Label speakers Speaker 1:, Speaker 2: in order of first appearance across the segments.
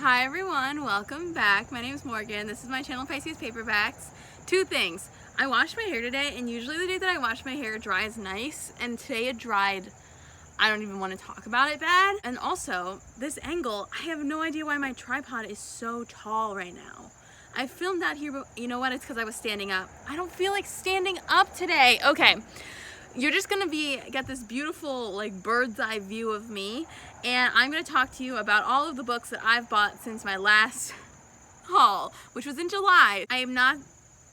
Speaker 1: Hi everyone, welcome back. My name is Morgan. This is my channel Pisces Paperbacks. Two things. I washed my hair today, and usually the day that I wash my hair dries nice, and today it dried, I don't even want to talk about it bad. And also, this angle, I have no idea why my tripod is so tall right now. I filmed that here, but you know what? It's because I was standing up. I don't feel like standing up today. Okay. You're just gonna get this beautiful like bird's eye view of me, and I'm gonna talk to you about all of the books that I've bought since my last haul, which was in July. I am not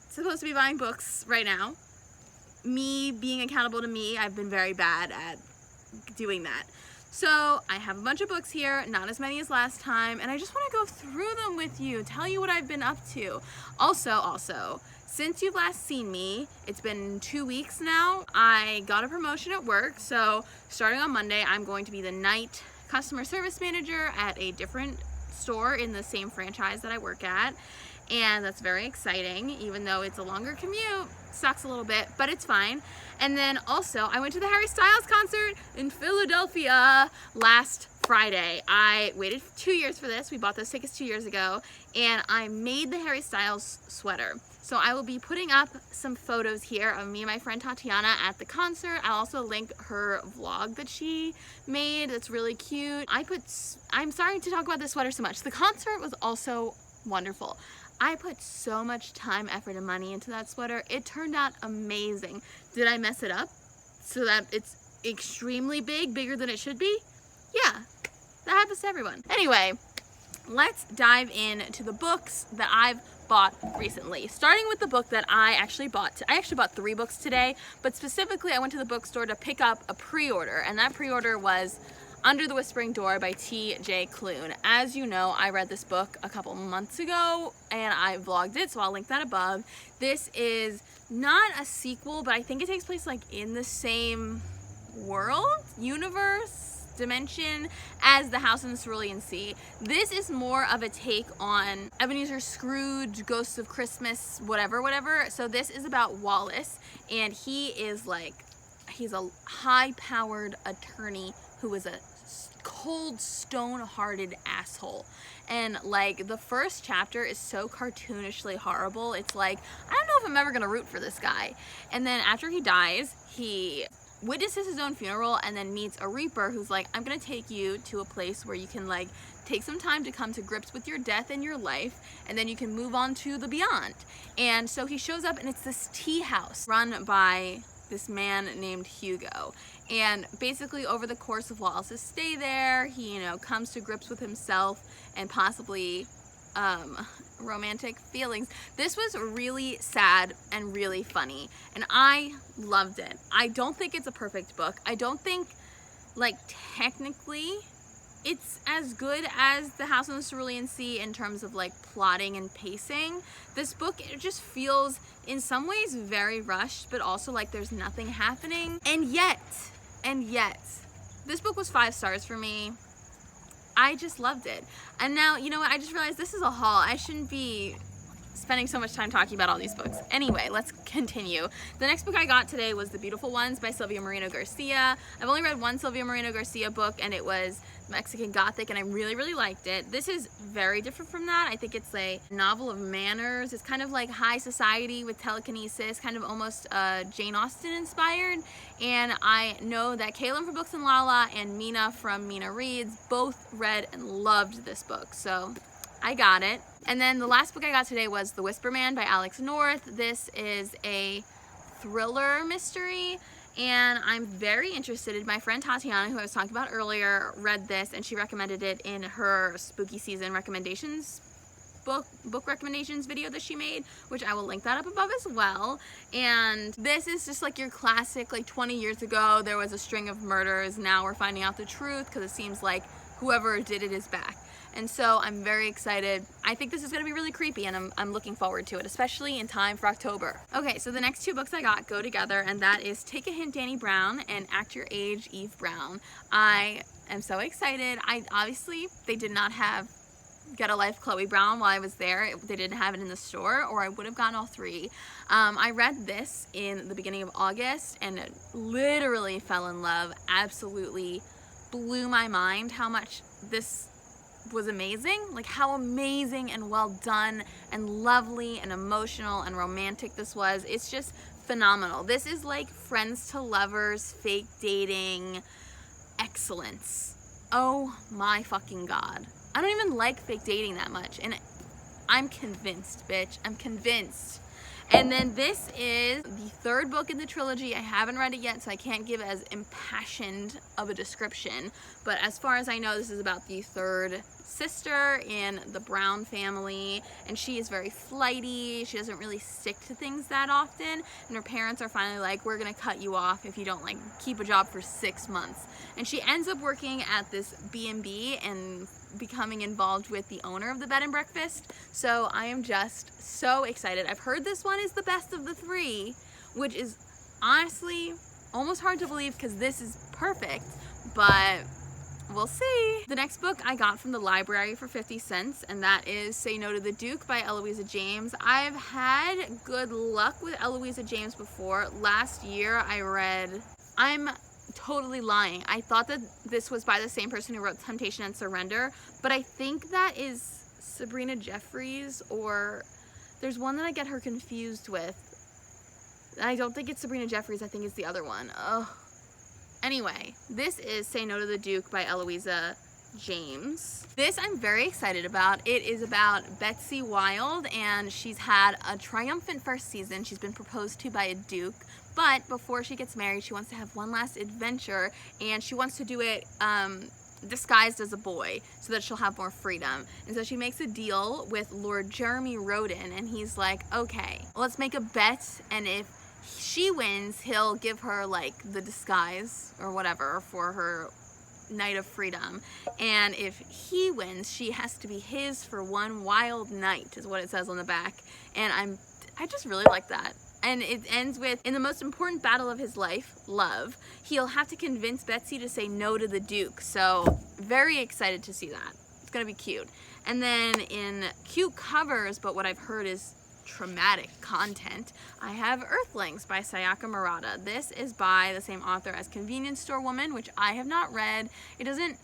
Speaker 1: supposed to be buying books right now. Me being accountable to me, I've been very bad at doing that. So I have a bunch of books here, not as many as last time, and I just want to go through them with you, tell you what I've been up to. Also, since you've last seen me, it's been 2 weeks now, I got a promotion at work, so starting on Monday, I'm going to be the night customer service manager at a different store in the same franchise that I work at, and that's very exciting, even though it's a longer commute. Sucks a little bit, but it's fine. And then also, I went to the Harry Styles concert in Philadelphia last Friday. I waited 2 years for this. We bought those tickets 2 years ago, and I made the Harry Styles sweater. So I will be putting up some photos here of me and my friend Tatiana at the concert. I'll also link her vlog that she made. That's really cute. I'm sorry to talk about this sweater so much. The concert was also wonderful. I put so much time, effort, and money into that sweater. It turned out amazing. Did I mess it up so that it's extremely big, bigger than it should be? Yeah, that happens to everyone. Anyway, let's dive into the books that I've bought recently. Starting with the book that I actually bought. I actually bought 3 books today, but specifically I went to the bookstore to pick up a pre-order, and that pre-order was Under the Whispering Door by T.J. Klune. As you know, I read this book a couple months ago and I vlogged it, so I'll link that above. This is not a sequel, but I think it takes place like in the same world, universe, dimension as The House in the Cerulean Sea. This is more of a take on Ebenezer Scrooge, Ghosts of Christmas, whatever. So this is about Wallace, and he's a high-powered attorney who is a cold, stone-hearted asshole. And like the first chapter is so cartoonishly horrible. It's like, I don't know if I'm ever gonna root for this guy. And then after he dies, he witnesses his own funeral and then meets a reaper who's like, I'm gonna take you to a place where you can like take some time to come to grips with your death and your life, and then you can move on to the beyond. And so he shows up, and it's this tea house run by this man named Hugo. And basically over the course of Wallace's stay there, he, comes to grips with himself and possibly romantic feelings. This was really sad and really funny, and I loved it. I don't think it's a perfect book. I don't think, technically it's as good as The House on the Cerulean Sea in terms of plotting and pacing. This book, it just feels in some ways very rushed, but also there's nothing happening. And yet, this book was 5 stars for me. I just loved it. And now, you know what, I just realized this is a haul. I shouldn't be spending so much time talking about all these books. Anyway, let's continue. The next book I got today was The Beautiful Ones by Sylvia Moreno-Garcia. I've only read one Sylvia Moreno-Garcia book, and it was Mexican Gothic, and I really liked it. This is very different from that. I think it's a novel of manners. It's kind of like high society with telekinesis, kind of almost Jane Austen inspired. And I know that Kaylin from Books and Lala and Mina from Mina Reads both read and loved this book, so I got it. And then the last book I got today was The Whisper Man by Alex North. This is a thriller mystery, and I'm very interested. My friend Tatiana, who I was talking about earlier, read this, and she recommended it in her spooky season recommendations book recommendations video that she made, which I will link that up above as well. And this is just your classic 20 years ago there was a string of murders, now we're finding out the truth because it seems like whoever did it is back. And so I'm very excited. I think this is going to be really creepy, and I'm looking forward to it, especially in time for October. Okay, so the next 2 books I got go together, and that is Take a Hint, Dani Brown, and Act Your Age, Eve Brown. I am so excited. Obviously, they did not have Get a Life, Chloe Brown while I was there. They didn't have it in the store, or I would have gotten all 3. I read this in the beginning of August, and literally fell in love. Absolutely blew my mind how much this was amazing. Like how amazing and well done and lovely and emotional and romantic this was. It's just phenomenal. This is like friends to lovers, fake dating excellence. Oh my fucking god. I don't even like fake dating that much, and I'm convinced, bitch. I'm convinced. And then this is the third book in the trilogy. I haven't read it yet, so I can't give as impassioned of a description. But as far as I know, this is about the third sister in the Brown family, and she is very flighty. She doesn't really stick to things that often, and her parents are finally like, we're gonna cut you off if you don't like keep a job for 6 months. And she ends up working at this B&B and becoming involved with the owner of the bed and breakfast. So I am just so excited. I've heard this one is the best of the 3, which is honestly almost hard to believe because this is perfect, but we'll see. The next book I got from the library for 50 cents, and that is Say No to the Duke by Eloisa James. I've had good luck with Eloisa James before. Last year I'm totally lying. I thought that this was by the same person who wrote Temptation and Surrender, but I think that is Sabrina Jeffries, or there's one that I get her confused with. I don't think it's Sabrina Jeffries, I think it's the other one. Ugh. Anyway, this is Say No to the Duke by Eloisa James. This I'm very excited about. It is about Betsy Wilde, and she's had a triumphant first season. She's been proposed to by a duke, but before she gets married, she wants to have one last adventure, and she wants to do it disguised as a boy so that she'll have more freedom. And so she makes a deal with Lord Jeremy Roden, and he's like, okay, let's make a bet, and if she wins, he'll give her like the disguise or whatever for her night of freedom, and if he wins, she has to be his for one wild night, is what it says on the back. And I just really like that. And it ends with, in the most important battle of his life, love, he'll have to convince Betsy to say no to the Duke. So very excited to see that. It's gonna be cute. And then in cute covers, but what I've heard is traumatic content, I have Earthlings by Sayaka Murata. This is by the same author as Convenience Store Woman, which I have not read. It doesn't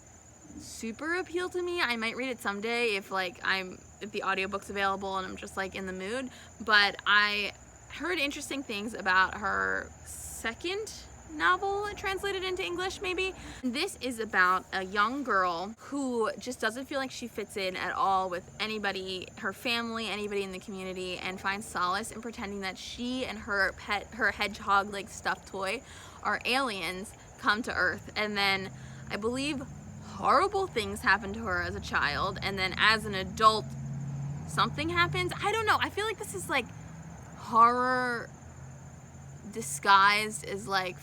Speaker 1: super appeal to me. I might read it someday if the audiobook's available and I'm just like in the mood, but I heard interesting things about her second novel translated into English maybe. This is about a young girl who just doesn't feel like she fits in at all with anybody, her family, anybody in the community, and finds solace in pretending that she and her pet, her hedgehog like stuffed toy, are aliens come to Earth. And then I believe horrible things happen to her as a child, and then as an adult something happens. I don't know, I feel like this is like horror disguised as like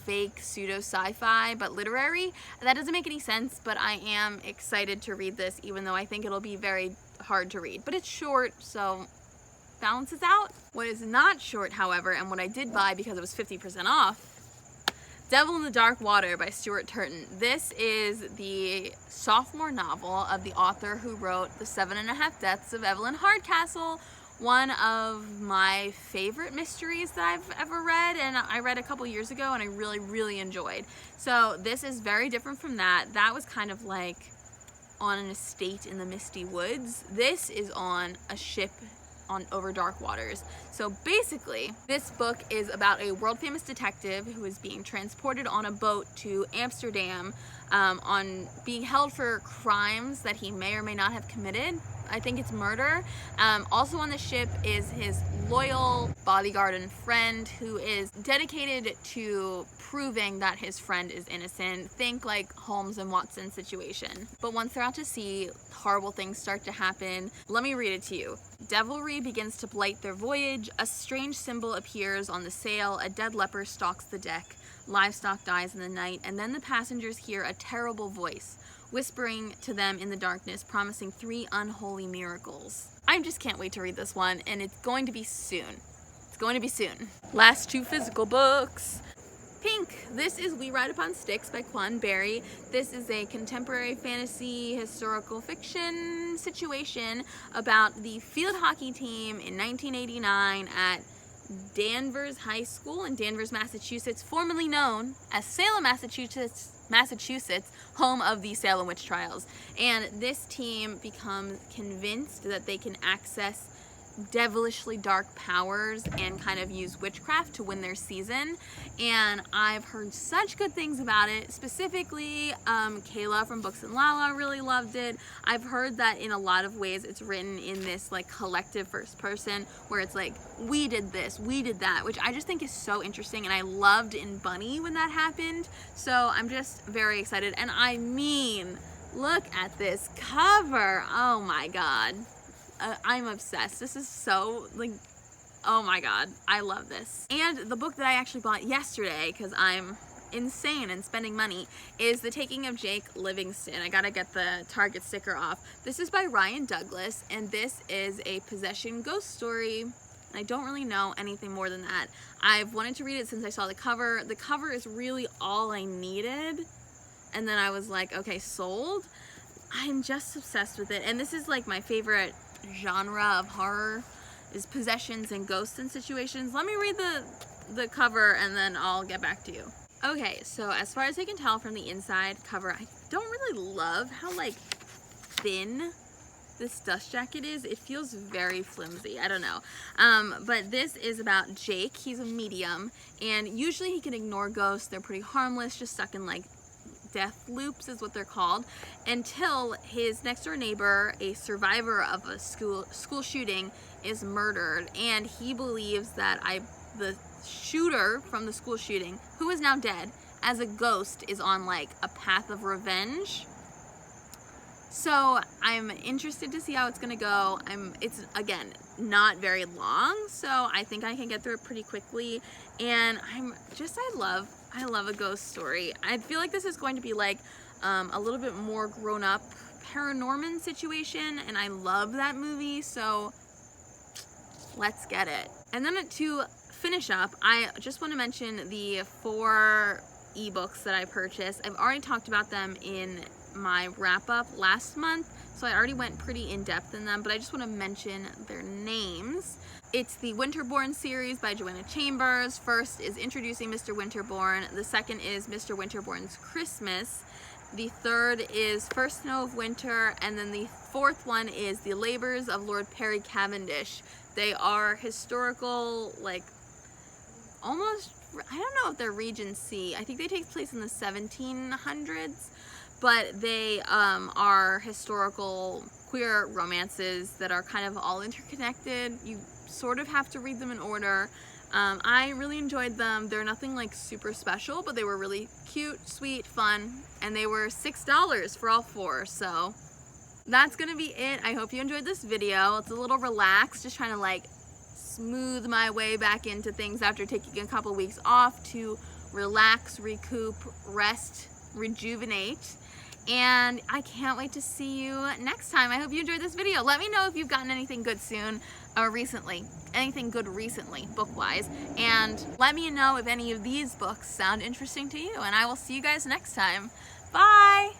Speaker 1: fake pseudo sci-fi but literary. That doesn't make any sense, but I am excited to read this, even though I think it'll be very hard to read. But it's short, so balances out. What is not short, however, and what I did buy because it was 50% off, Devil in the Dark Water by Stuart Turton. This is the sophomore novel of the author who wrote The 7.5 Deaths of Evelyn Hardcastle, one of my favorite mysteries that I've ever read, and I read a couple years ago and I really, really enjoyed. So this is very different from that. That was kind of like on an estate in the misty woods. This is on a ship over dark waters. So basically, this book is about a world-famous detective who is being transported on a boat to Amsterdam on being held for crimes that he may or may not have committed. I think it's murder. Also on the ship is his loyal bodyguard and friend who is dedicated to proving that his friend is innocent. Think like Holmes and Watson situation. But once they're out to sea, horrible things start to happen. Let me read it to you. Devilry begins to blight their voyage. A strange symbol appears on the sail. A dead leper stalks the deck. Livestock dies in the night. And then the passengers hear a terrible voice whispering to them in the darkness, promising 3 unholy miracles. I just can't wait to read this one, and it's going to be soon. It's going to be soon. Last 2 physical books. Pink. This is We Ride Upon Sticks by Quan. This is a contemporary fantasy historical fiction situation about the field hockey team in 1989 at Danvers High School in Danvers, Massachusetts, formerly known as Salem, Massachusetts, Massachusetts, home of the Salem witch trials. And this team becomes convinced that they can access devilishly dark powers and kind of use witchcraft to win their season. And I've heard such good things about it. Specifically, Kayla from Books and Lala really loved it. I've heard that in a lot of ways it's written in this like collective first person where it's like, we did this, we did that, which I just think is so interesting, and I loved in Bunny when that happened. So I'm just very excited. And I mean, look at this cover. Oh my god. I'm obsessed. This is so, like, oh my god, I love this. And the book that I actually bought yesterday, because I'm insane and spending money, is The Taking of Jake Livingston. I gotta get the Target sticker off. This is by Ryan Douglas, and this is a possession ghost story. And I don't really know anything more than that. I've wanted to read it since I saw the cover. The cover is really all I needed. And then I was like, okay, sold. I'm just obsessed with it. And this is like my favorite genre of horror, is possessions and ghosts and situations. Let me read the cover and then I'll get back to you. Okay, so as far as I can tell from the inside cover, I don't really love how like thin this dust jacket is. It feels very flimsy. I don't know. But this is about Jake. He's a medium, and usually he can ignore ghosts. They're pretty harmless, just stuck in like death loops is what they're called, until his next door neighbor, a survivor of a school shooting, is murdered, and he believes that the shooter from the school shooting, who is now dead, as a ghost is on like a path of revenge. So I'm interested to see how it's gonna go. It's again not very long, so I think I can get through it pretty quickly. And I love a ghost story. I feel like this is going to be like a little bit more grown up Paranorman situation, and I love that movie, so let's get it. And then to finish up, I just want to mention the 4 ebooks that I purchased. I've already talked about them in my wrap-up last month, so I already went pretty in-depth in them, but I just want to mention their names. It's the Winterbourne series by Joanna Chambers. First is Introducing Mr. Winterbourne. The second is Mr. Winterbourne's Christmas. The third is First Snow of Winter. And then the fourth one is The Labors of Lord Perry Cavendish. They are historical, like, almost, I don't know if they're Regency. I think they take place in the 1700s. But they are historical queer romances that are kind of all interconnected. You sort of have to read them in order. I really enjoyed them. They're nothing like super special, but they were really cute, sweet, fun, and they were $6 for all 4. So that's gonna be it. I hope you enjoyed this video. It's a little relaxed, just trying to like smooth my way back into things after taking a couple weeks off to relax, recoup, rest, rejuvenate. And I can't wait to see you next time. I hope you enjoyed this video. Let me know if you've gotten anything good soon or recently. Anything good recently, book-wise. And let me know if any of these books sound interesting to you. And I will see you guys next time. Bye!